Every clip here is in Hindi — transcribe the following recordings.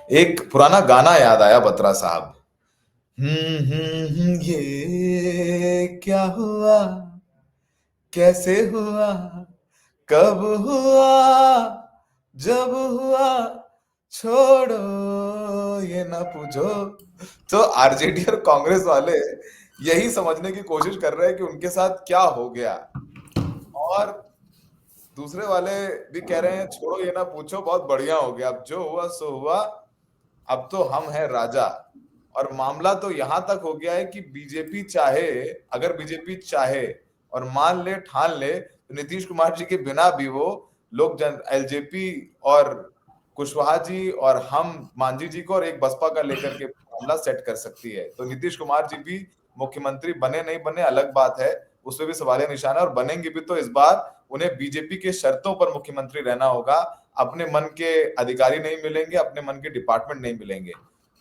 एक पुराना गाना याद आया बत्रा साहब। ये क्या हुआ, कैसे हुआ, कब हुआ, जब हुआ, छोड़ो ये ना पूछो। तो आरजेडी और कांग्रेस वाले यही समझने की कोशिश कर रहे हैं कि उनके साथ क्या हो गया, और दूसरे वाले भी कह रहे हैं छोड़ो ये ना पूछो, बहुत बढ़िया हो गया, अब जो हुआ सो हुआ, अब तो हम हैं राजा। और मामला तो यहां तक हो गया है कि बीजेपी चाहे, अगर बीजेपी चाहे और मान ले ठान ले तो नीतीश कुमार जी के बिना भी वो लोग जन एलजेपी और कुशवाहा जी और हम मांझी जी को और एक बसपा का लेकर के मामला सेट कर सकती है। तो नीतीश कुमार जी भी मुख्यमंत्री बने नहीं बने अलग बात है, उसमें भी सवालिया निशान है, और बनेंगे भी तो इस बार उन्हें बीजेपी के शर्तों पर मुख्यमंत्री रहना होगा। अपने मन के अधिकारी नहीं मिलेंगे, अपने मन के डिपार्टमेंट नहीं मिलेंगे।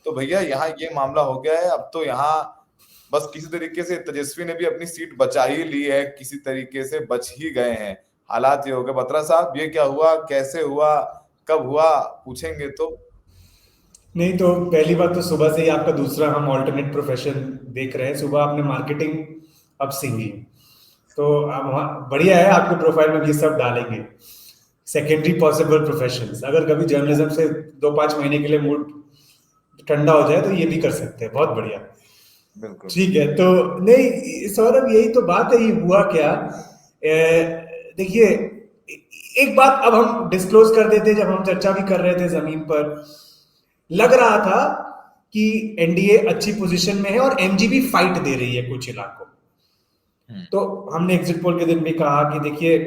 तो भैया यहाँ ये मामला हो गया है, अब तो यहाँ बस किसी तरीके से तेजस्वी ने भी अपनी सीट बचा ही ली है, किसी तरीके से बच ही गए हैं। हालात ये हो गए। बत्रा साहब, ये क्या हुआ, कैसे हुआ, कब हुआ, पूछेंगे तो। नहीं तो पहली बात तो सुबह से ही आपका दूसरा हम ऑल्टरनेट प्रोफेशन देख रहे हैं। सुबह आपने मार्केटिंग, अब सिंगिंग। तो अब बढ़िया है, आपके प्रोफाइल में भी ये सब डालेंगे। सेकेंडरी पॉसिबल प्रोफेशंस, अगर कभी जर्नलिज्म से 2-5 महीने के लिए मूड ठंडा हो जाए तो ये भी कर सकते हैं, बहुत बढ़िया। बिल्कुल। ठीक है, तो नहीं सौरभ, यही तो बात है। ये हुआ क्या, देखिए, एक बात अब हम डिस्क्लोज कर देते, जब हम चर्चा भी कर रहे थे जमीन पर, लग रहा था कि एनडीए अच्छी पोजीशन में है और एमजीबी फाइट दे रही है कुछ इलाकों। तो हमने एग्जिट पोल के दिन भी कहा कि देखिए,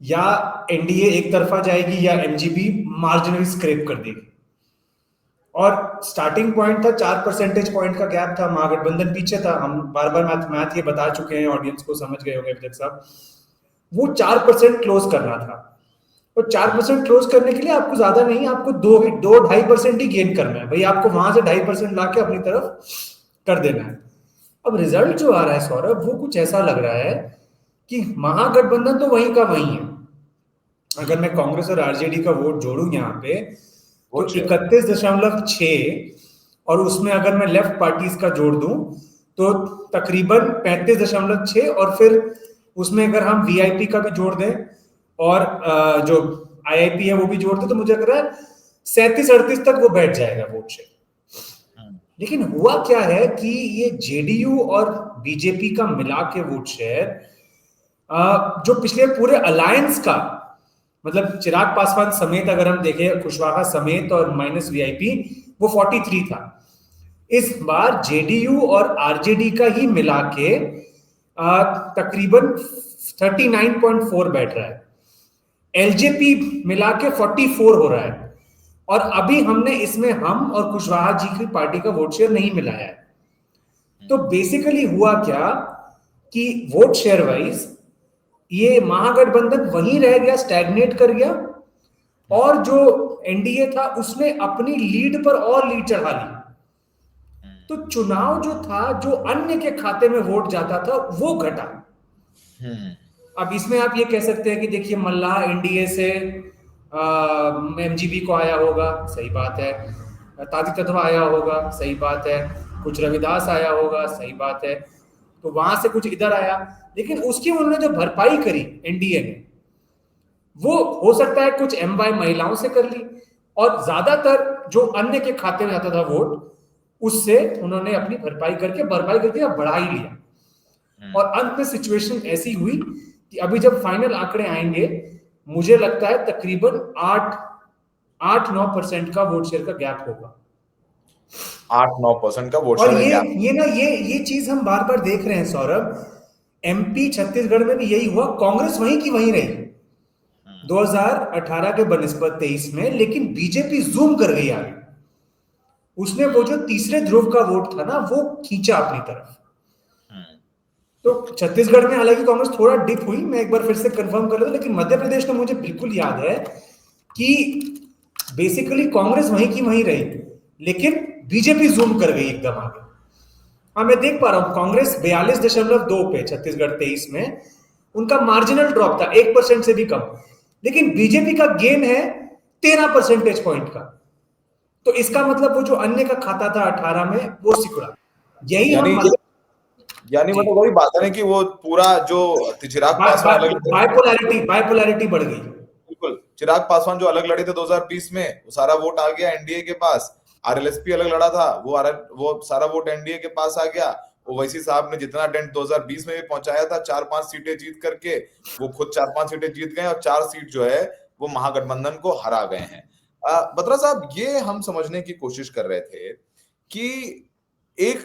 या एनडीए एक तरफा जाएगी या एमजीबी मार्जिनली स्क्रैप कर देगी। और स्टार्टिंग पॉइंट था 4 परसेंटेज पॉइंट का गैप था, महागठबंधन पीछे था। हम बार बार मैथ ये बता चुके हैं, ऑडियंस को समझ गए होंगे अभी तक साहब। वो 4% क्लोज करना था, और 4% क्लोज करने के लिए आपको ज्यादा नहीं, आपको 2-2.5% ही गेन करना है भाई। आपको वहां से 2.5% ला के अपनी तरफ कर देना है। अब रिजल्ट जो आ रहा है सौरभ, वो कुछ ऐसा लग रहा है कि महागठबंधन तो वहीं का वहीं है। अगर मैं कांग्रेस और आरजेडी का वोट जोड़ू यहाँ पे, तो वोट शेयर। 31.6, और उसमें अगर मैं लेफ्ट पार्टीज का जोड़ दूं तो तकरीबन 35.6, और फिर उसमें अगर हम वीआईपी का भी जोड़ दें और जो आईआईपी है वो भी जोड़ दें, तो मुझे लग रहा है 37-38 तक वो बैठ जाएगा वोट शेयर। लेकिन हुआ क्या है कि ये जेडीयू और बीजेपी का मिला के वोट शेयर, जो पिछले पूरे अलायंस का, मतलब चिराग पासवान समेत अगर हम देखें, कुशवाहा समेत और माइनस वीआईपी, वो 43 था। इस बार जेडीयू और आरजेडी का ही मिला के तकरीबन 39.4 बैठ रहा है। एलजेपी मिला के 44 हो रहा है। और अभी हमने इसमें हम और कुशवाहा जी की पार्टी का वोट शेयर नहीं मिलाया है। तो बेसिकली हुआ क्या कि वोट शेयर वाइज ये महागठबंधन वहीं रह गया, स्टैग्नेट कर गया, और जो एनडीए था उसने अपनी लीड पर और लीड चढ़ा ली। तो चुनाव जो था, जो अन्य के खाते में वोट जाता था, वो घटा। अब इसमें आप ये कह सकते हैं कि देखिए, मल्लाह एनडीए से एमजीबी को आया होगा, सही बात है। ताती तत्वा आया होगा, सही बात है। कुछ रविदास आया होगा, सही बात है। तो वहां से कुछ इधर आया, लेकिन उसकी उन्होंने जो भरपाई करी एनडीए ने, वो हो सकता है कुछ एमवाई महिलाओं से कर ली, और ज्यादातर जो अन्य के खाते में आता था वोट, उससे उन्होंने अपनी भरपाई करके बढ़ा ही लिया। और अंत में सिचुएशन ऐसी हुई कि अभी जब फाइनल आंकड़े आएंगे, मुझे लगता है तकरीबन 8-9% का वोट शेयर का गैप होगा। 8-9% का वोट और शेयर गैप। ये चीज हम बार बार देख रहे हैं सौरभ। एमपी छत्तीसगढ़ में भी यही हुआ, कांग्रेस वहीं की वहीं रही 2018 के बनिस्बत 23 में, लेकिन बीजेपी जूम कर गई आगे। उसने वो जो तीसरे ध्रुव का वोट था ना, वो खींचा अपनी तरफ। तो छत्तीसगढ़ में हालांकि कांग्रेस थोड़ा डिप हुई, मैं एक बार फिर से कंफर्म कर रहा था, लेकिन मध्य प्रदेश में मुझे बिल्कुल याद है कि बेसिकली कांग्रेस वहीं की वहीं रही, लेकिन बीजेपी जूम कर गई एकदम आगे। हाँ, मैं देख पा रहा हूं कांग्रेस 42.2 पे छत्तीसगढ़ 23 में, उनका मार्जिनल ड्रॉप था 1% से भी कम, लेकिन बीजेपी का गेन है 13 परसेंटेज पॉइंट का। तो तो इसका मतलब वो जो अन्य का खाता था 18 में वो सिकुड़ा। यही यानी हम यानी मतलब वही बात है ना कि वो पूरा जो चिराग पासवान अलग लड़े, बाइपोलैरिटी बढ़ गई। बिल्कुल चिराग पासवान जो अलग लड़े थे 2020 में, वो सारा वोट आ गया एनडीए के पास। आरएलएसपी अलग लड़ा था, वो सारा वोट एनडीए के पास आ गया। ओवैसी साहब ने जितना डेंट 2020 में भी पहुंचाया था 4-5 सीटें जीत करके, वो खुद 4-5 सीटें जीत गए और 4 सीट जो है वो महागठबंधन को हरा गए हैं। बत्रा साहब, ये हम समझने की कोशिश कर रहे थे कि एक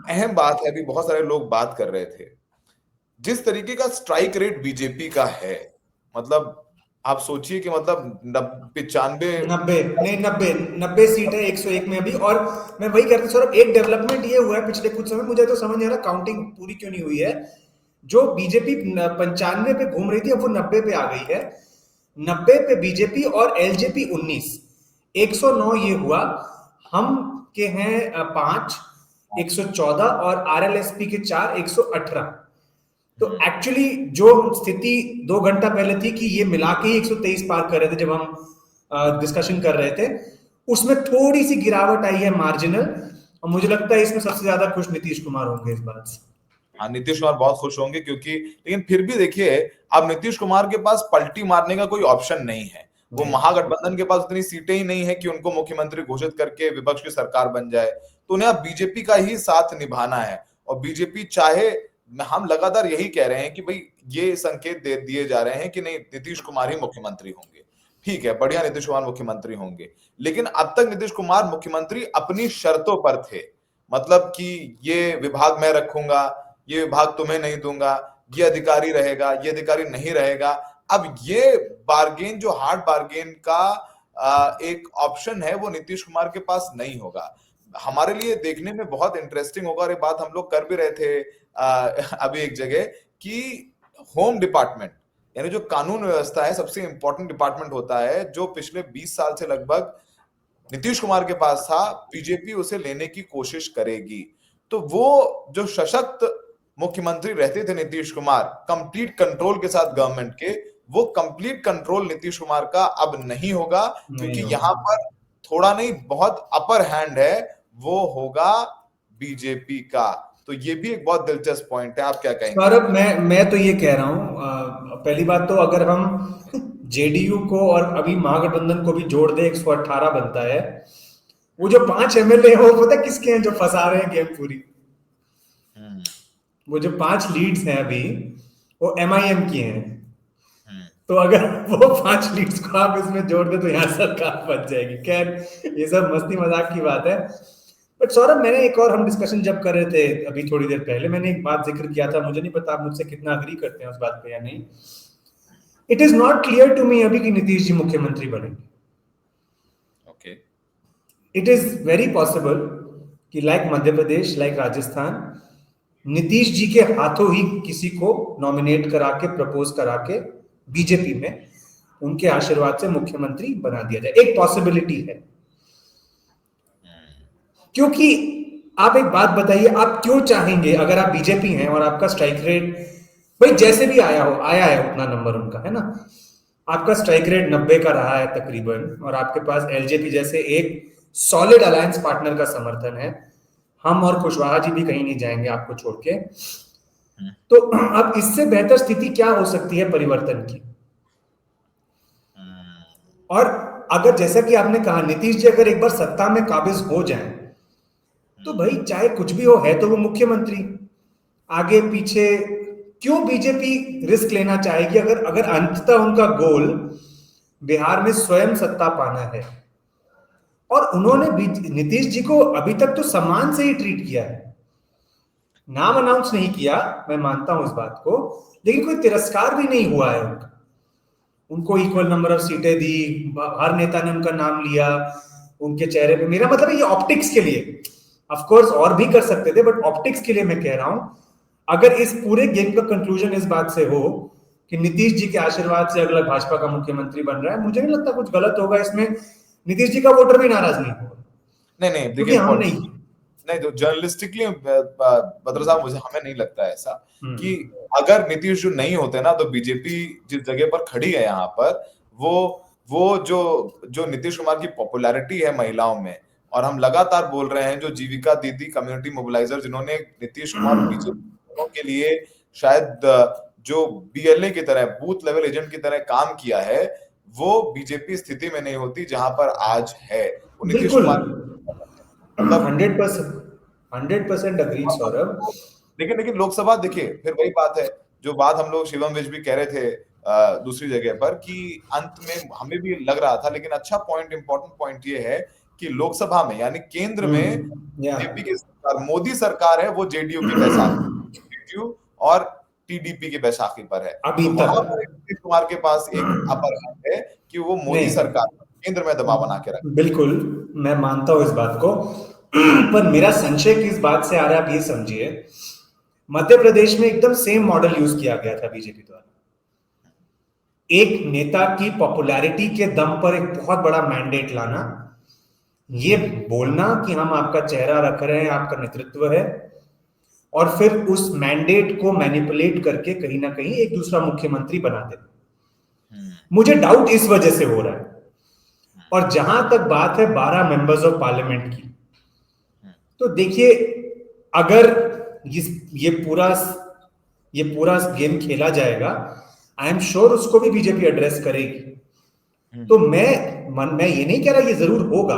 अहम बात है, अभी बहुत सारे लोग बात कर रहे थे, जिस तरीके का स्ट्राइक रेट बीजेपी का है, मतलब आप सोचिए कि मतलब 95 नब्बे सीट है 101 में अभी। और मैं वही कहता हूँ सौरभ, एक डेवलपमेंट ये हुआ है पिछले कुछ समय, मुझे तो समझ नहीं आ रहा काउंटिंग पूरी क्यों नहीं हुई है। जो बीजेपी 95 पे घूम रही थी अब वो 90 पे आ गई है। 90 पे बीजेपी और एलजेपी 19, 109 ये हुआ। हम के हैं 5, 114 और आरएलएसपी के 4, 118। तो एक्चुअली जो स्थिति 2 घंटा पहले थी कि ये मिला के ही 123 पार कर रहे थे, जब हम डिस्कशन कर रहे थे, उसमें थोड़ी सी गिरावट आई है मार्जिनल। और मुझे लगता है इसमें सबसे ज्यादा खुश नीतीश कुमार होंगे इस बात से। हाँ, नीतीश कुमार बहुत खुश होंगे, क्योंकि लेकिन फिर भी देखिए, अब नीतीश कुमार के पास पलटी मारने का कोई ऑप्शन नहीं है। वो महागठबंधन के पास उतनी सीटें ही नहीं है कि उनको मुख्यमंत्री घोषित करके विपक्ष की सरकार बन जाए, तो उन्हें अब बीजेपी का ही साथ निभाना है। और बीजेपी चाहे, हम लगातार यही कह रहे हैं कि भाई ये संकेत दे दिए जा रहे हैं कि नहीं, नीतीश कुमार ही मुख्यमंत्री होंगे। ठीक है, बढ़िया, नीतीश कुमार मुख्यमंत्री होंगे, लेकिन अब तक नीतीश कुमार मुख्यमंत्री अपनी शर्तों पर थे। मतलब कि ये विभाग मैं रखूंगा, ये विभाग तुम्हें नहीं दूंगा, ये अधिकारी रहेगा, ये अधिकारी नहीं रहेगा। अब ये बार्गेन, जो हार्ड बार्गेन का एक ऑप्शन है, वो नीतीश कुमार के पास नहीं होगा। हमारे लिए देखने में बहुत इंटरेस्टिंग होगा, और ये बात हम लोग कर भी रहे थे अभी एक जगह, कि होम डिपार्टमेंट, यानी जो कानून व्यवस्था है, सबसे इंपॉर्टेंट डिपार्टमेंट होता है, जो पिछले 20 साल से लगभग नीतीश कुमार के पास था, बीजेपी उसे लेने की कोशिश करेगी। तो वो जो सशक्त मुख्यमंत्री रहते थे नीतीश कुमार, कंप्लीट कंट्रोल के साथ गवर्नमेंट के, वो कंप्लीट कंट्रोल नीतीश कुमार का अब नहीं होगा, क्योंकि यहां पर थोड़ा नहीं, बहुत अपर हैंड है, वो होगा बीजेपी का। तो ये भी एक बहुत दिलचस्प पॉइंट है, आप क्या कहेंगे? सौरभ, मैं तो ये कह रहा हूं, पहली बात तो अगर हम जेडीयू को और अभी महागठबंधन को भी जोड़ दे 118 बनता है। वो जो 5 एमएलए है, वो पता किसके हैं जो फंसा रहे हैं गेम पूरी? वो जो 5 लीड्स हैं अभी, वो एमआईएम की हैं। तो अगर वो 5 लीड्स को आप इसमें जोड़ दे तो यहाँ सरकार बच जाएगी। खैर, ये सब मस्ती मजाक की बात है। बट सौरभ, मैंने एक और, हम डिस्कशन जब कर रहे थे अभी थोड़ी देर पहले, मैंने एक बात जिक्र किया था, मुझे नहीं पता आप मुझसे कितना अग्री करते हैं उस बात पे या नहीं। It is not clear to me अभी कि नीतीश जी मुख्यमंत्री बनेंगे। Okay, it is very possible कि लाइक मध्य प्रदेश, लाइक राजस्थान, नीतीश जी के हाथों ही किसी को नॉमिनेट करा के, प्रपोज करा के बीजेपी में उनके आशीर्वाद से मुख्यमंत्री बना दिया जाए। एक पॉसिबिलिटी है। क्योंकि आप एक बात बताइए, आप क्यों चाहेंगे, अगर आप बीजेपी हैं और आपका स्ट्राइक रेट भाई जैसे भी आया है उतना नंबर उनका है ना, आपका स्ट्राइक रेट 90 का रहा है तकरीबन, और आपके पास एलजेपी जैसे एक सॉलिड अलायंस पार्टनर का समर्थन है, हम और कुशवाहा जी भी कहीं नहीं जाएंगे आपको छोड़ के, तो अब इससे बेहतर स्थिति क्या हो सकती है परिवर्तन की? और अगर जैसा कि आपने कहा, नीतीश जी अगर एक बार सत्ता में काबिज हो जाएं, तो भाई चाहे कुछ भी हो, है तो वो मुख्यमंत्री। आगे पीछे क्यों बीजेपी रिस्क लेना चाहेगी, अगर अंततः उनका गोल बिहार में स्वयं सत्ता पाना है? और उन्होंने नीतीश जी को अभी तक तो सम्मान से ही ट्रीट किया है, नाम अनाउंस नहीं किया, मैं मानता हूं इस बात को, लेकिन कोई तिरस्कार भी नहीं हुआ है उनका। उनको इक्वल नंबर ऑफ सीटें दी, हर नेता ने उनका नाम लिया, उनके चेहरे पे, मेरा मतलब है ये ऑप्टिक्स के लिए, ऑफ कोर्स और भी कर सकते थे, बट ऑप्टिक्स के लिए मैं कह रहा हूं। अगर इस पूरे गेम का कंक्लूजन इस बात से हो कि नीतीश जी के आशीर्वाद से अगला भाजपा का मुख्यमंत्री बन रहा है, मुझे नहीं लगता कुछ गलत होगा इसमें। नीतीश जी का वोटर भी नाराज नहीं होगा, नहीं, क्योंकि हम नहीं, तो जर्नलिस्टिकली बद्र साहब, मुझे, हमें नहीं लगता है ऐसा कि अगर नीतीश जी नहीं होते ना, तो बीजेपी जिस जगह पर खड़ी है यहाँ पर, वो जो नीतीश कुमार की पॉपुलैरिटी है महिलाओं में, और हम लगातार बोल रहे हैं, जो जीविका दीदी कम्युनिटी मोबिलाइजर जिन्होंने नीतीश कुमार बीजेपी के लिए शायद जो बीएलए की तरह बूथ लेवल एजेंट की तरह काम किया है, वो बीजेपी स्थिति में नहीं होती जहां पर आज है। वो नीतीश बिल्कुल कुमार मतलब 100% अग्रीड सौरभ। लेकिन लोकसभा देखिए, फिर वही बात है जो बात हम लोग शिवम विज भी कह रहे थे दूसरी जगह पर, कि अंत में हमें भी लग रहा था, लेकिन अच्छा पॉइंट, इंपॉर्टेंट पॉइंट ये है कि लोकसभा में यानी केंद्र में या बीजेपी की सरकार, मोदी सरकार है, वो जेडीयू की बैसाखी, जेडीयू और टीडीपी की बैसाखी पर है। अभी तो वहां तक पर नीतीश कुमार के पास एक अपर हैंड है कि वो मोदी नहीं, सरकार केंद्र में दबाव बना के रखे। बिल्कुल मैं मानता हूं इस बात को। पर मेरा संशय किस बात से आ रहा है आप ये समझिए, मध्य प्रदेश में एकदम सेम मॉडल यूज किया गया था बीजेपी द्वारा। एक नेता की पॉपुलैरिटी के दम पर एक बहुत बड़ा मैंडेट लाना, ये बोलना कि हम आपका चेहरा रख रहे हैं, आपका नेतृत्व है, और फिर उस मैंडेट को मैनिपुलेट करके कहीं ना कहीं एक दूसरा मुख्यमंत्री बना देना। मुझे डाउट इस वजह से हो रहा है। और जहां तक बात है 12 मेंबर्स ऑफ पार्लियामेंट की, तो देखिए अगर ये पूरा गेम खेला जाएगा, आई एम श्योर उसको भी बीजेपी एड्रेस करेगी। तो मैं ये नहीं कह रहा ये जरूर होगा,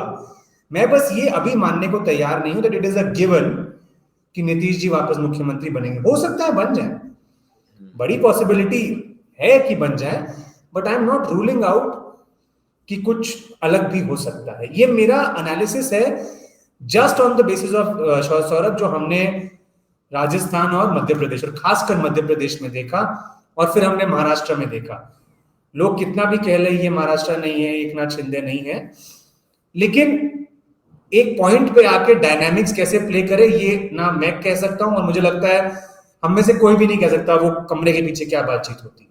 मैं बस ये अभी मानने को तैयार नहीं हूं that it is a given कि नीतीश जी वापस मुख्यमंत्री बनेंगे। हो सकता है बन जाए, बड़ी पॉसिबिलिटी है कि बन जाए, but I am not ruling out कि कुछ अलग भी हो सकता है। ये मेरा एनालिसिस है just on the basis of Saurabh, जो हमने राजस्थान और मध्य प्रदेश और खासकर मध्य प्रदेश में देखा, और फिर हमने महाराष्ट्र में देखा। लोग कितना भी कह ले ये महाराष्ट्र नहीं है, एक नाथ शिंदे नहीं है, लेकिन एक पॉइंट पे आके डायनामिक्स कैसे प्ले करे ये ना मैं कह सकता हूं, और मुझे लगता है हम में से कोई भी नहीं कह सकता वो कमरे के पीछे क्या बातचीत होती है।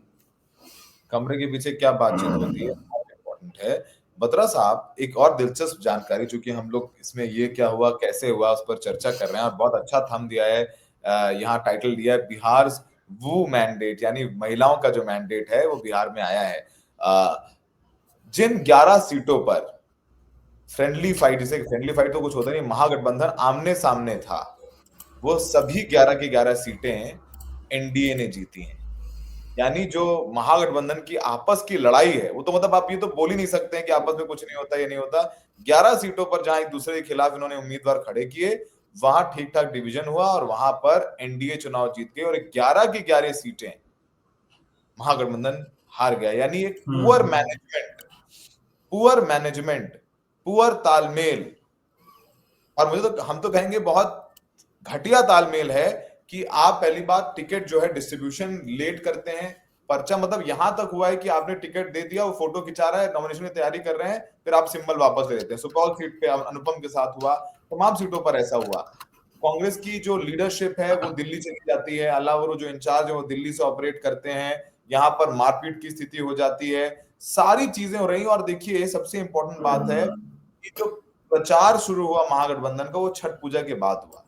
कमरे के पीछे क्या बातचीत होती है, बहुत इंपॉर्टेंट है। बत्रा साहब, एक और दिलचस्प जानकारी, चूंकि हम लोग इसमें ये क्या हुआ कैसे हुआ उस पर चर्चा कर रहे हैं, और बहुत अच्छा थंब दिया है, यहाँ टाइटल दिया है बिहार वो मैंडेट, यानी महिलाओं का जो मैंडेट है वो बिहार में आया है। जिन 11 सीटों पर फ्रेंडली फाइट, जिसे फ्रेंडली फाइट तो कुछ होता नहीं, महागठबंधन आमने सामने था, वो सभी 11 की 11 सीटें एनडीए ने जीती हैं। यानी जो महागठबंधन की आपस की लड़ाई है, वो तो मतलब आप ये तो बोल ही नहीं सकते हैं कि आपस में कुछ नहीं होता, ये नहीं होता। 11 सीटों पर जहां एक दूसरे के खिलाफ इन्होंने उम्मीदवार खड़े किए, वहां ठीक ठाक डिवीजन हुआ और वहां पर एनडीए चुनाव जीत गए, और 11 की 11 सीटें महागठबंधन हार गया। यानी एक पुअर मैनेजमेंट, पुअर तालमेल, और मुझे तो, हम तो कहेंगे बहुत घटिया तालमेल है कि आप पहली बात टिकट जो है डिस्ट्रीब्यूशन लेट करते हैं। पर्चा मतलब यहां तक हुआ है कि आपने टिकट दे दिया, वो फोटो खिंचा रहा है, नॉमिनेशन की तैयारी कर रहे हैं, फिर आप सिंबल वापस ले लेते हैं। सुपौल सीट पे अनुपम के साथ हुआ, तमाम सीटों पर ऐसा हुआ। कांग्रेस की जो लीडरशिप है वो दिल्ली चली जाती है, अलावा जो इंचार्ज है वो दिल्ली से ऑपरेट करते हैं, यहाँ पर मारपीट की स्थिति हो जाती है, सारी चीजें हो रही। और देखिए सबसे इंपॉर्टेंट बात है कि जो प्रचार शुरू हुआ महागठबंधन का, वो छठ पूजा के बाद हुआ,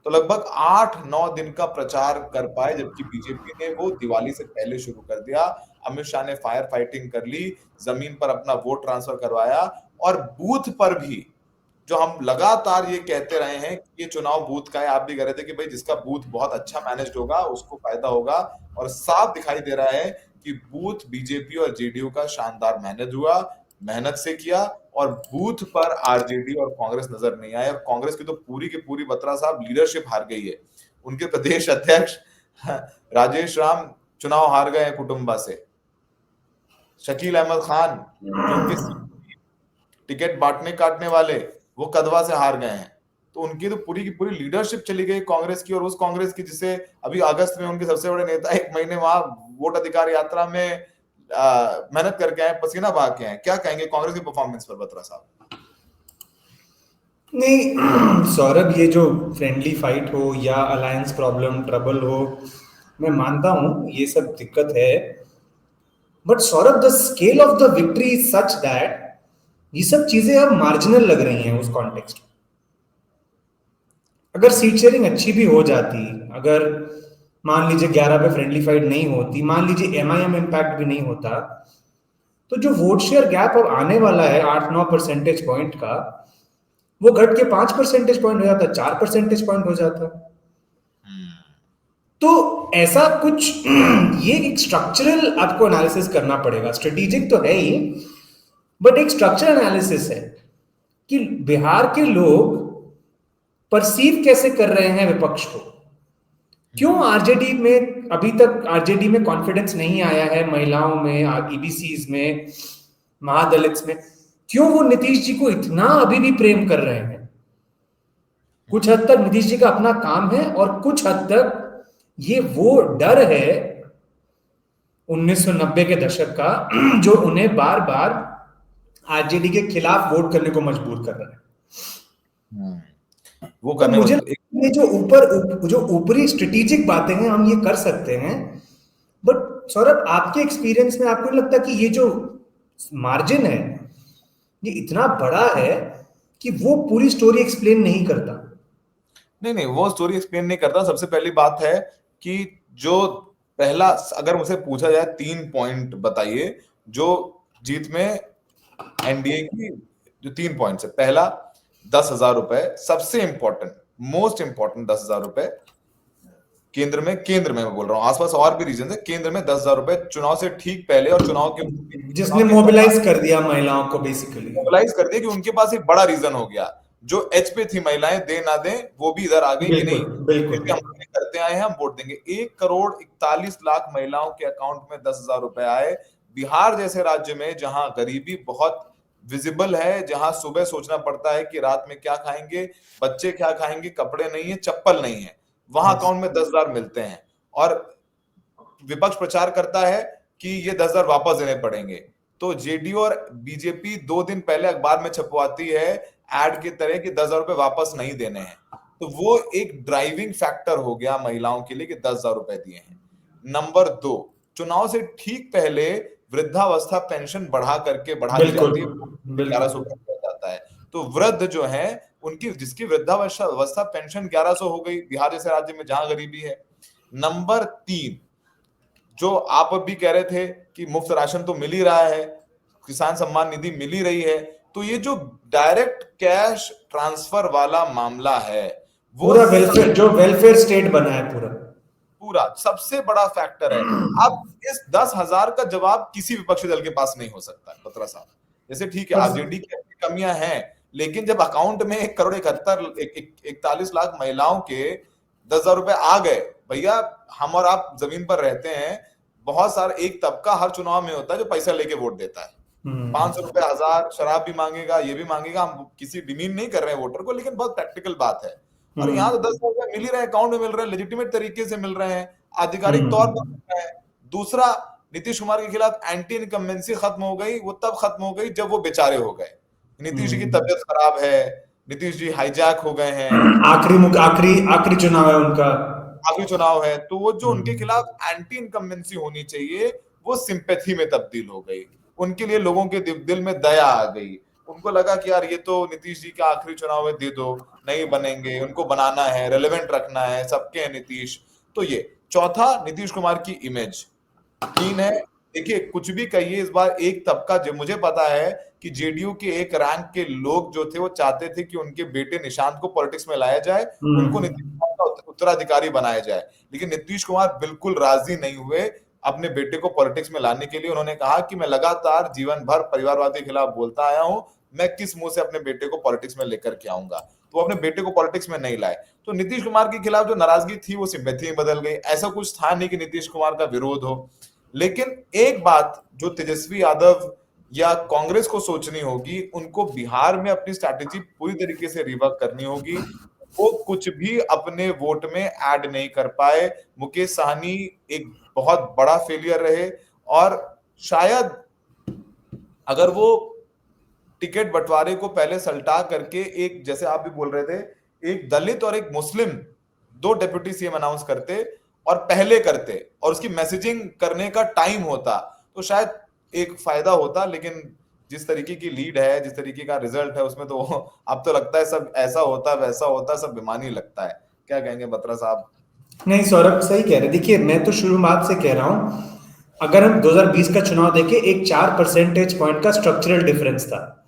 तो लगभग 8-9 दिन का प्रचार कर पाए, जबकि बीजेपी ने वो दिवाली से पहले शुरू कर दिया। अमित शाह ने फायर फाइटिंग कर ली, जमीन पर अपना वोट ट्रांसफर करवाया, और बूथ पर भी जो हम लगातार ये कहते रहे हैं कि ये चुनाव बूथ का है, आप भी कह रहे थे कि भाई जिसका बूथ बहुत अच्छा मैनेज्ड होगा उसको फायदा होगा, और साफ दिखाई दे रहा है कि बूथ बीजेपी और जेडीयू का शानदार मैनेज हुआ, मेहनत से किया, और बूथ पर आरजेडी और कांग्रेस नजर नहीं आए। और कांग्रेस की तो पूरी की पूरी बत्रा साहब लीडरशिप हार गई है। उनके प्रदेश अध्यक्ष राजेश राम चुनाव हार गए हैं कुटुंबा से। शकील अहमद खान जो उनके टिकट बांटने काटने वाले, वो कदवा से हार गए हैं। तो उनकी तो पूरी की पूरी लीडरशिप चली गई कांग्रेस की, और उस कांग्रेस की जिसे अभी अगस्त में उनके सबसे बड़े नेता 1 महीने वहां वोट अधिकार यात्रा में मेहनत करके आए, पसीना बहा के आए। क्या कहेंगे कांग्रेस की परफॉर्मेंस पर बत्रा साहब? नहीं सौरभ, ये जो फ्रेंडली फाइट हो या अलायंस प्रॉब्लम ट्रबल हो, मैं मानता हूं ये सब दिक्कत है, but Saurabh the scale of the victory is such that ये सब चीजें अब मार्जिनल लग रही हैं उस कॉन्टेक्स्ट में। अगर सीट शेयरिंग अच्छी भी हो जाती, अगर मान लीजिए 11 पे फ्रेंडली फाइट नहीं होती, मान लीजिए एमआईएम इम्पैक्ट भी नहीं होता, तो जो वोट शेयर गैप अब आने वाला है 8-9 परसेंटेज पॉइंट का, वो घट के 5 परसेंटेज पॉइंट हो जाता, 4 परसेंटेज पॉइंट हो जाता। तो ऐसा कुछ ये एक स्ट्रक्चरल आपको एनालिसिस करना पड़ेगा, स्ट्रेटेजिक तो है ही, बट एक स्ट्रक्चरल एनालिसिस है कि बिहार के लोग परसीव कैसे कर रहे हैं विपक्ष को। क्यों आरजेडी में अभी तक आरजेडी में कॉन्फिडेंस नहीं आया है, महिलाओं में, ईबीसीज में, महादलित्स में, क्यों वो नीतीश जी को इतना अभी भी प्रेम कर रहे हैं? कुछ हद तक नीतीश जी का अपना काम है और कुछ हद तक ये वो डर है 1990 के दशक का जो उन्हें बार बार आरजेडी के खिलाफ वोट करने को मजबूर कर रहा है। वो करने मुझे ये जो ऊपरी स्ट्रेटेजिक बातें हैं हम ये कर सकते हैं, बट सौरभ आपके एक्सपीरियंस में आपको नहीं लगता कि ये जो मार्जिन है ये इतना बड़ा है कि वो पूरी स्टोरी एक्सप्लेन नहीं करता? नहीं, वो स्टोरी एक्सप्लेन नहीं करता। सबसे पहली बात है कि जो पहला, अगर मुझसे पूछा जाए 3 पॉइंट बताइए जो जीत में एनडीए की, जो 3 पॉइंट है। पहला 10,000 रुपए, सबसे इंपॉर्टेंट, मोस्ट इंपॉर्टेंट 10,000 रुपए केंद्र में मैं बोल रहा हूँ, आसपास और भी रीजन है, केंद्र में 10,000 रुपए चुनाव से ठीक पहले और चुनाव के, जिसने मोबिलाइज कर दिया महिलाओं को, बेसिकली मोबिलाइज कर दिया कि उनके पास एक बड़ा रीजन हो गया। जो एच पे थी महिलाएं, दे ना दे, वो भी इधर आ गई कि नहीं बिल्कुल हम करते आए हैं, हम वोट देंगे। 1,41,00,000 महिलाओं के अकाउंट में 10,000 रुपए आए। बिहार जैसे राज्य में जहां गरीबी बहुत विजिबल है, जहां सुबह सोचना पड़ता है कि रात में क्या खाएंगे, बच्चे क्या खाएंगे, कपड़े नहीं है, चप्पल नहीं है, वहां अकाउंट में 10,000 मिलते हैं। और विपक्ष प्रचार करता है कि ये 10,000 वापस देने पड़ेंगे। तो जेडीयू और बीजेपी 2 दिन पहले अखबार में छपवाती है एड की तरह कि 10,000 रुपए वापस नहीं देने हैं। तो वो एक ड्राइविंग फैक्टर हो गया महिलाओं के लिए कि 10,000 रुपए दिए हैं। नंबर 2, चुनाव से ठीक पहले वृद्धावस्था पेंशन बढ़ा दी जाती है, 1100 किया जाता है। तो वृद्ध जो है उनकी, जिसकी वृद्धावस्था पेंशन 1100 हो गई बिहार जैसे राज्य में जहां गरीबी है। नंबर 3, जो आप अभी कह रहे थे कि मुफ्त राशन तो मिल ही रहा है, किसान सम्मान निधि मिल ही रही है, तो ये जो डायरेक्ट कैश ट्रांसफर वाला मामला है, वो पूरा वेलफेयर स्टेट बना है, पूरा सबसे बड़ा फैक्टर है। अब इस 10,000 का जवाब किसी विपक्षी दल के पास नहीं हो सकता बत्रा साहब। जैसे ठीक है आरजेडी की कमियां हैं, लेकिन जब अकाउंट में 1,41,00,000 महिलाओं के 10,000 रुपए आ गए, भैया हम और आप जमीन पर रहते हैं, बहुत सारा एक तबका हर चुनाव में होता है जो पैसा लेके वोट देता है, 500 रुपए, 1,000, शराब भी मांगेगा, ये भी मांगेगा। हम किसी डिमीन नहीं कर रहे हैं वोटर को, लेकिन बहुत प्रैक्टिकल बात है। और यहाँ तो 10,000 रुपए मिल ही रहे हैं, अकाउंट में मिल रहे हैं, लेजिटिमेट तरीके से मिल रहे हैं, आधिकारिक तौर पर मिल रहे हैं। दूसरा, नीतीश कुमार के खिलाफ एंटी इनकम्बेंसी खत्म हो गई। वो तब खत्म हो गई जब वो बेचारे हो गए, नीतीश जी की तबियत खराब है, नीतीश जी हाईजैक हो गए हैं, आखिरी चुनाव है उनका, आखिरी चुनाव है। तो वो जो उनके खिलाफ एंटी इनकम्बेंसी होनी चाहिए, वो सिंपैथी में तब्दील हो गई। उनके लिए लोगों के दिल में दया आ गई। उनको लगा कि यार ये तो नीतीश जी का आखिरी चुनाव है, दे दो, नहीं बनेंगे, उनको बनाना है, रेलेवेंट रखना है, सबके हैं नीतीश। तो ये चौथा, नीतीश कुमार की इमेज 3 है। देखिए कुछ भी कहिए, इस बार एक तबका, जो मुझे पता है कि जेडीयू के एक रैंक के लोग जो थे वो चाहते थे कि उनके बेटे निशांत को पॉलिटिक्स में लाया जाए, उनको नीतीश कुमार का उत्तराधिकारी बनाया जाए, लेकिन नीतीश कुमार बिल्कुल राजी नहीं हुए अपने बेटे को पॉलिटिक्स में लाने के लिए। उन्होंने कहा कि मैं लगातार जीवन भर परिवारवाद के खिलाफ बोलता आया हूं, मैं किस मुंह से अपने बेटे को पॉलिटिक्स में लेकर के आऊंगा। तो अपने बेटे को पॉलिटिक्स में नहीं लाए। तो नीतीश कुमार के खिलाफ जो नाराजगी थी वो सिंपैथी में बदल गई। ऐसा कुछ था नहीं कि नीतीश कुमार का विरोध हो। लेकिन एक बात जो तेजस्वी यादव या कांग्रेस को सोचनी होगी, उनको बिहार में अपनी स्ट्रैटेजी पूरी तरीके से रिवर्क करनी होगी। वो कुछ भी अपने वोट में ऐड नहीं कर पाए। मुकेश साहनी एक बहुत बड़ा फेलियर रहे, और शायद अगर वो टिकट बंटवारे को पहले सल्टा करके एक, जैसे आप भी बोल रहे थे, एक दलित और एक मुस्लिम 2 डेप्यूटी सीएम अनाउंस करते और पहले करते, और उसकी मैसेजिंग करने का टाइम होता, तो शायद एक फायदा होता। लेकिन जिस तरीके की लीड है, जिस तरीके का रिजल्ट है, उसमें तो अब तो लगता है सब ऐसा होता वैसा होता, सब बेमानी लगता है। क्या कहेंगे बत्रा साहब? नहीं सौरभ सही कह रहे। देखिए मैं तो शुरुआत से कह रहा हूं, अगर हम 2020 का चुनाव देखें, एक 4 परसेंटेज पॉइंट का स्ट्रक्चरल डिफरेंस था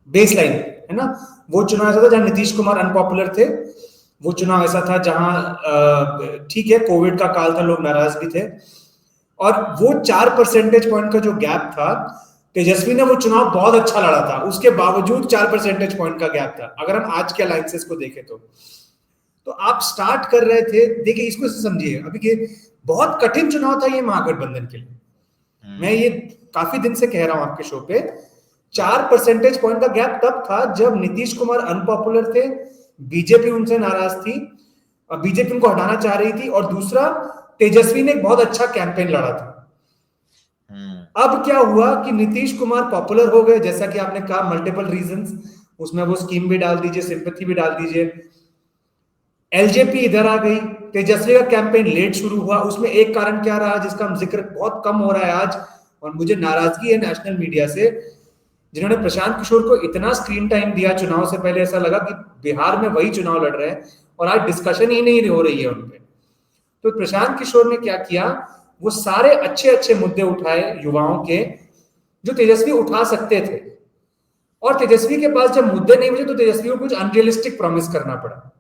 बेसलाइन। है ना। वो चुनाव ऐसा था जहां नीतीश कुमार अनपॉपुलर थे, वो चुनाव ऐसा था जहां ठीक है कोविड का काल था, लोग नाराज भी थे, और वो 4 परसेंटेज पॉइंट का जो गैप था, तेजस्वी ने वो चुनाव बहुत अच्छा लड़ा था, उसके बावजूद 4 परसेंटेज पॉइंट का गैप था, अगर हम आज के अलायंसेस को देखें तो आप स्टार्ट कर रहे थे, देखिए इसको समझिए, अभी ये बहुत कठिन चुनाव था ये महागठबंधन के लिए। मैं ये काफी दिन से कह रहा हूं आपके शो पे, 4 परसेंटेज पॉइंट का गैप तब था जब नीतीश कुमार अनपॉपुलर थे, बीजेपी उनसे नाराज थी, बीजेपी उनको हटाना चाह रही थी, और दूसरा तेजस्वी ने एक बहुत अच्छा कैंपेन लड़ा था। अब क्या हुआ कि नीतीश कुमार पॉपुलर हो गए, जैसा कि आपने कहा मल्टीपल रीजंस, उसमें वो स्कीम भी डाल दीजिए, सिंपैथी भी डाल दीजिए, एलजेपी इधर आ गई, तेजस्वी का कैंपेन लेट शुरू हुआ, उसमें एक कारण क्या रहा जिसका हम जिक्र बहुत कम हो रहा है आज, और मुझे नाराजगी है नेशनल मीडिया से, जिन्होंने प्रशांत किशोर को इतना स्क्रीन टाइम दिया चुनाव से पहले, ऐसा लगा कि बिहार में वही चुनाव लड़ रहे हैं और आज डिस्कशन ही नहीं हो रही है उनपे। तो प्रशांत किशोर ने क्या किया, वो सारे अच्छे अच्छे मुद्दे उठाए युवाओं के जो तेजस्वी उठा सकते थे, और तेजस्वी के पास जब मुद्दे नहीं बचे तो तेजस्वी को कुछ अनरियलिस्टिक प्रॉमिस करना पड़ा,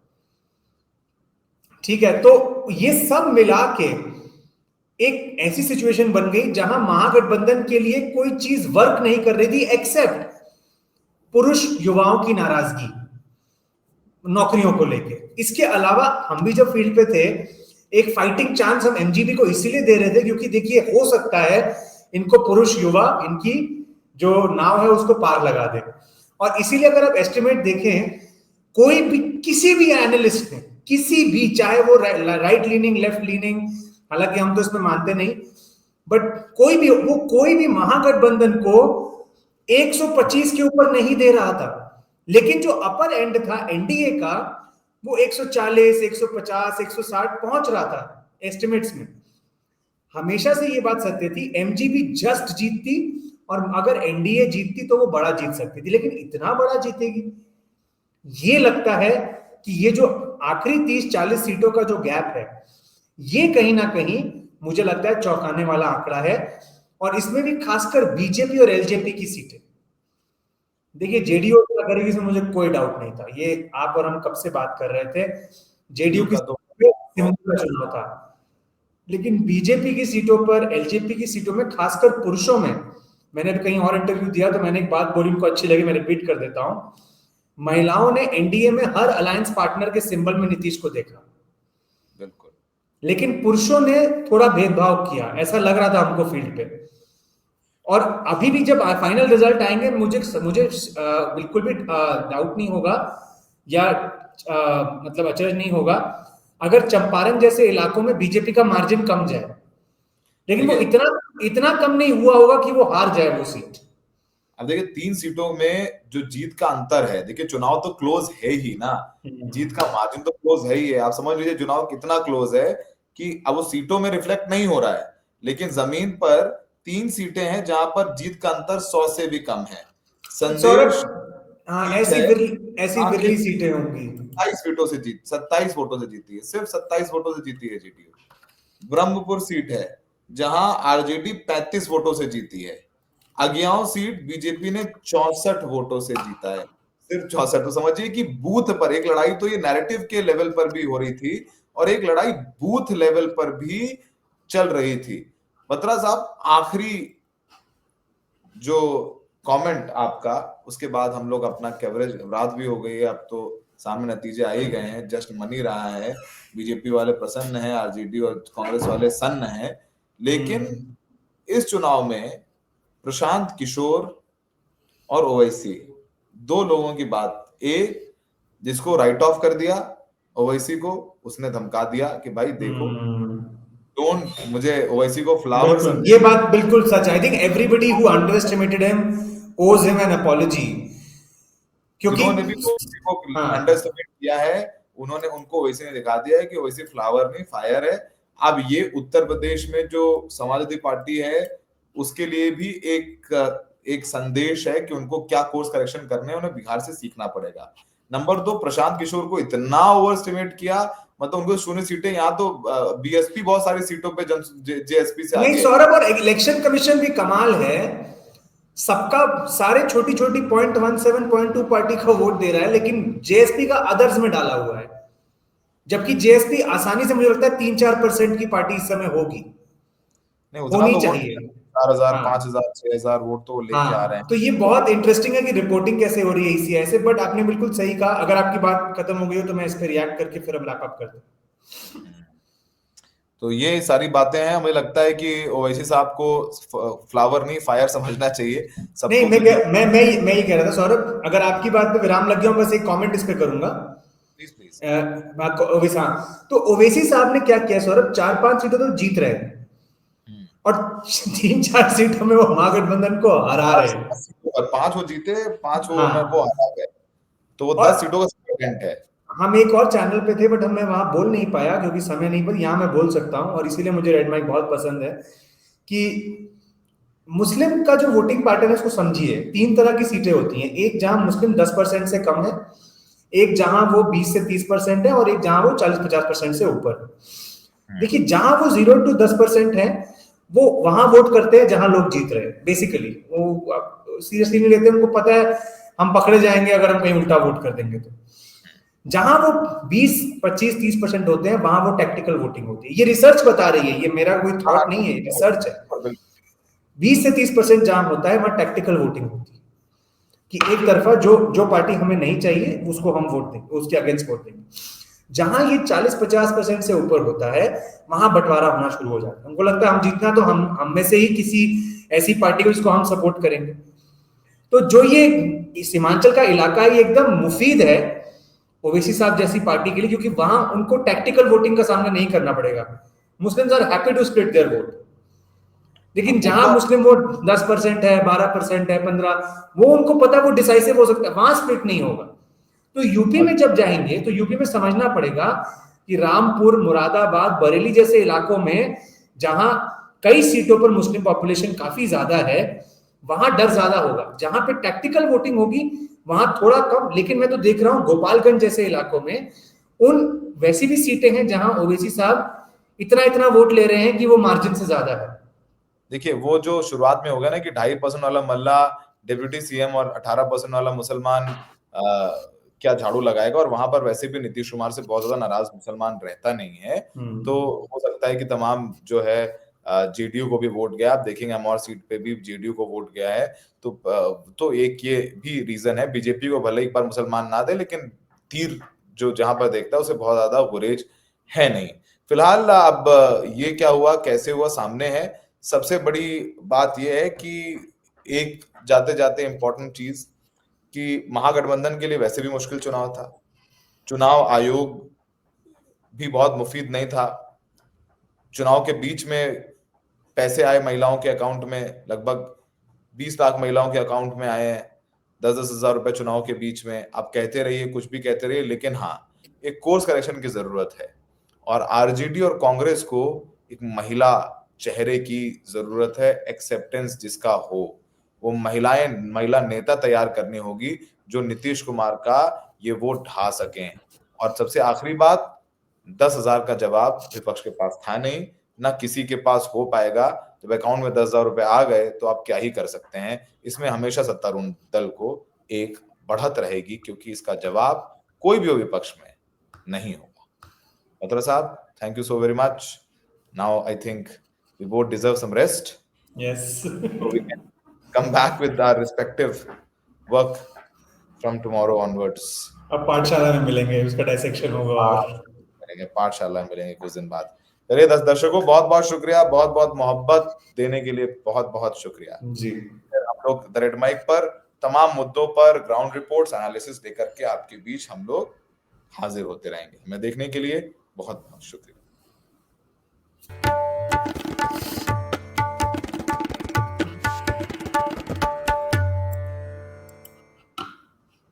ठीक है। तो ये सब मिला के एक ऐसी सिचुएशन बन गई जहां महागठबंधन के लिए कोई चीज वर्क नहीं कर रही थी एक्सेप्ट पुरुष युवाओं की नाराजगी नौकरियों को लेके। इसके अलावा हम भी जब फील्ड पे थे, एक फाइटिंग चांस हम एमजीबी को इसीलिए दे रहे थे क्योंकि देखिए हो सकता है इनको पुरुष युवा इनकी जो नाव है उसको पार लगा दे, और इसीलिए अगर आप एस्टिमेट देखें, कोई भी किसी भी एनालिस्ट ने, किसी भी, चाहे वो राइट लीनिंग लेफ्ट लीनिंग, हालांकि हम तो इसमें मानते नहीं, बट कोई भी महागठबंधन को 125 के ऊपर नहीं दे रहा था, लेकिन जो अपर एंड था एनडीए का वो 140, 150, 160 पहुंच रहा था एस्टिमेट्स में। हमेशा से ये बात सत्य थी, एमजीबी जस्ट जीतती और अगर एनडीए जीतती तो वो बड़ा जीत सकती थी, लेकिन इतना बड़ा जीतेगी ये लगता है कि ये जो आखिरी 30-40 सीटों का जो गैप है, ये कहीं ना कहीं मुझे लगता है चौंकाने वाला आंकड़ा है, और इसमें भी खासकर बीजेपी और एलजेपी की सीटें। देखिए जेडीयू और गरीबी से मुझे कोई डाउट नहीं था, ये आप और हम कब से बात कर रहे थे, जेडीयू की चुनाव था, लेकिन बीजेपी की सीटों पर, एलजेपी की सीटों में, खासकर पुरुषों में, मैंने भी कहीं और इंटरव्यू दिया तो मैंने एक बात बोली, उनको अच्छी लगी, मैं रिपीट कर देता हूं, महिलाओं ने एनडीए में हर अलायंस पार्टनर के सिंबल में नीतीश को देखा, बिल्कुल, लेकिन पुरुषों ने थोड़ा भेदभाव किया, ऐसा लग रहा था हमको फील्ड पे। और अभी भी जब फाइनल रिजल्ट आएंगे, मुझे बिल्कुल भी डाउट नहीं होगा या मतलब अचरज नहीं होगा अगर चंपारण जैसे इलाकों में बीजेपी का मार्जिन कम जाए, लेकिन वो इतना कम नहीं हुआ होगा कि वो हार जाए वो सीट। अब देखिए 3 सीटों में जो जीत का अंतर है, देखिए चुनाव तो क्लोज है ही ना, जीत का मार्जिन तो क्लोज है ही है, आप समझ लीजिए चुनाव कितना क्लोज है कि अब वो सीटों में रिफ्लेक्ट नहीं हो रहा है, लेकिन जमीन पर 3 सीटें हैं जहां पर जीत का अंतर 100 से भी कम है। संदेश ऐसी बिरली सीटें होंगी, 27 वोटों से जीती है, सिर्फ 27 वोटों से जीती है जेडीयू। ब्रह्मपुर सीट है जहां आरजेडी 35 वोटों से जीती है। अगियाओं सीट बीजेपी ने 64 वोटों से जीता है, सिर्फ 64। तो समझिए कि बूथ पर एक लड़ाई तो ये नैरेटिव के लेवल पर भी हो रही थी और एक लड़ाई बूथ लेवल पर भी चल रही थी। बत्रा साहब, आखिरी जो कमेंट आपका, उसके बाद हम लोग अपना कवरेज, रात भी हो गई है, अब तो सामने नतीजे आ ही गए हैं, जस्ट मन ही रहा है, बीजेपी वाले प्रसन्न हैं, आरजेडी और कांग्रेस वाले सन्न हैं, लेकिन इस चुनाव में प्रशांत किशोर और ओवैसी दो लोगों की बात, एक जिसको राइट ऑफ कर दिया ओवैसी को, उसने धमका दिया कि भाई देखो डोंट, मुझे ओवैसी को फ्लावर्स, ये बात बिल्कुल सच। I think everybody who underestimated him owes him an apology, क्योंकि उन्होंने भी ओवैसी को अंडरएस्टिमेट किया है, उन्होंने उनको ओवैसी ने दिखा दिया है कि ओवैसी फ्लावर नहीं फायर है। अब ये उत्तर प्रदेश में जो समाजवादी पार्टी है उसके लिए भी एक संदेश है कि उनको क्या कोर्स करेक्शन करने हैं, उन्हें बिहार से सीखना पड़ेगा। नंबर 2, प्रशांत किशोर को इतना ओवर एस्टिमेट किया, मतलब उनको 0 सीटें, यहाँ तो बीएसपी बहुत सारी सीटों पे जेएसपी से नहीं सौरभ, और इलेक्शन कमीशन भी कमाल है, सबका, सारे छोटी छोटी 0.17 0.2 पार्टी का वोट दे रहा है, लेकिन जेएसपी का अदर्स में डाला हुआ है, जबकि जेएसपी आसानी से मुझे लगता है 3-4% की पार्टी इस समय होगी, नहीं उतना होनी तो वोट चाहिए। 4,000 हाँ 5,000 6,000 वोट तो लेके आ रहे हाँ, हैं। तो ये बहुत इंटरेस्टिंग है कि रिपोर्टिंग कैसे हो रही है ईसीआई से, बट आपने बिल्कुल सही कहा। अगर आपकी बात खत्म हो गई हो तो मैं इस पर रिएक्ट करके फिर हम रैप अप कर दूं। तो ये सारी बातें हैं, मुझे लगता है कि ओवैसी साहब को फ्लावर नहीं फायर समझना चाहिए, नहीं, सबको मैं मिलजुल। मैं ये कह रहा था सौरभ, अगर आपकी बात पे विराम लग गया हूं, बस एक कमेंट इस पे करूंगा। Please please. ओवैसी, हाँ, तो ओवैसी साहब ने क्या किया सौरभ, 4-5 सीटों तो जीत रहे हैं, और 3-4 सीटों में वो महागठबंधन को हरा रहे हैं। 5 वो जीते, 5 वो में वो हाँ, हरा गए, तो वो 10 और सीटों का स्टूडेंट है। हम एक और चैनल पे थे, बट हमें वहां बोल नहीं पाया क्योंकि समय नहीं, पर यहाँ मैं बोल सकता हूँ, और इसीलिए मुझे रेड माइक बहुत पसंद है, कि मुस्लिम का जो वोटिंग पैटर्न है उसको समझिए। 3 तरह की सीटें होती हैं, एक जहां मुस्लिम 10% से कम है, एक जहां वो 20 से 30% है, और एक जहां वो 40-50% से ऊपर है। देखिए, जहां वो 0 to 10% है, वो वहां वोट करते हैं जहां लोग जीत रहे हैं, बेसिकली वो सीरियसली नहीं लेते, उनको पता है हम पकड़े जाएंगे अगर हम कहीं उल्टा वोट कर देंगे तो। जहां वो 20-25-30% होते हैं, वहां वो टैक्टिकल वोटिंग होती है। ये रिसर्च बता रही है, ये मेरा कोई हाँ, थॉट नहीं है, रिसर्च है। बिल्कुल। 20 से 30% जहां होता है वहां टैक्टिकल वोटिंग होती है, कि एक तरफा जो जो पार्टी हमें नहीं चाहिए उसको हम वोट देंगे, उसके अगेंस्ट वोट देंगे। जहां ये 40-50% से ऊपर होता है, वहां बंटवारा होना शुरू हो जाता है। उनको लगता है हम जीतना तो हम में से ही किसी ऐसी पार्टी को जिसको हम सपोर्ट करेंगे। तो जो ये सीमांचल का इलाका है, ये एकदम मुफीद है ओवैसी साहब जैसी पार्टी के लिए, क्योंकि वहां उनको टैक्टिकल वोटिंग का सामना नहीं करना पड़ेगा। Muslims are happy to split their vote, हाँ, लेकिन वो जहां तो मुस्लिम वोट 10% है, 12% है, 15, वो उनको पता है वो डिसाइसिव हो सकता है, वहां स्प्लिट नहीं होगा। तो यूपी और में जब जाएंगे तो यूपी में समझना पड़ेगा कि रामपुर, मुरादाबाद, बरेली जैसे इलाकों में, जहां कई सीटों पर मुस्लिम पॉपुलेशन काफी ज्यादा है, वहां डर ज्यादा होगा। जहां पे टैक्टिकल वोटिंग होगी वहां थोड़ा कम, लेकिन मैं तो देख रहा हूं गोपालगंज जैसे इलाकों में उन वैसी भी सीटें हैं जहां ओवैसी साहब इतना इतना वोट ले रहे हैं कि वो मार्जिन से ज्यादा है। देखिए, वो जो शुरुआत में हो गया ना कि 2.5% वाला मल्ला डिप्यूटी सीएम और 18% वाला मुसलमान क्या झाड़ू लगाएगा, और वहां पर वैसे भी नीतीश कुमार से बहुत ज्यादा नाराज मुसलमान रहता नहीं है, तो हो सकता है कि तमाम जो है जेडीयू को भी वोट गया। आप देखेंगे अमौर सीट पे भी जेडीयू को वोट गया है, तो एक ये भी रीजन है। बीजेपी को भले एक बार मुसलमान ना दे, लेकिन तीर जो जहां पर देखता है उसे बहुत ज्यादा गुरेज है नहीं। फिलहाल अब ये क्या हुआ कैसे हुआ सामने है। सबसे बड़ी बात यह है कि एक जाते जाते इंपॉर्टेंट चीज, कि महागठबंधन के लिए वैसे भी मुश्किल चुनाव था, चुनाव आयोग भी बहुत मुफीद नहीं था। चुनाव के बीच में पैसे आए महिलाओं के अकाउंट में, लगभग 20 लाख महिलाओं के अकाउंट में आए हैं, 10-10 हजार रुपए चुनाव के बीच में। आप कहते रहिए, कुछ भी कहते रहिए, लेकिन हाँ, एक कोर्स करेक्शन की जरूरत है, और आरजेडी और कांग्रेस को एक महिला चेहरे की जरूरत है, एक्सेप्टेंस जिसका हो। वो महिला नेता तैयार करनी होगी जो नीतीश कुमार का ये वोट ढा सकें। और सबसे आखिरी बात, 10,000 का जवाब विपक्ष के पास था नहीं, ना किसी के पास हो पाएगा। जब अकाउंट में 10,000 रुपए आ गए तो आप क्या ही कर सकते हैं। इसमें हमेशा सत्तारूढ़ दल को एक बढ़त रहेगी, क्योंकि इसका जवाब कोई भी हो विपक्ष में नहीं होगा। मथुरा साहब, thank you so very much. Now I think we both deserve some rest, yes. so we can come back with our respective work from tomorrow onwards. अब पाठशाला में मिलेंगे, उसका डायसेक्शन होगा। और मिलेंगे पाठशाला में, मिलेंगे कुछ दिन बाद। चलिए, 10 दर्शकों, बहुत बहुत शुक्रिया, बहुत बहुत मोहब्बत देने के लिए बहुत बहुत शुक्रिया। जी, हम लोग द रेड माइक पर तमाम मुद्दों पर ग्राउंड रिपोर्ट्स, एनालिसिस लेकर के आपके बीच हम लोग हाजिर होते रहेंगे। हमें देखने के लिए बहुत बहुत शुक्रिया।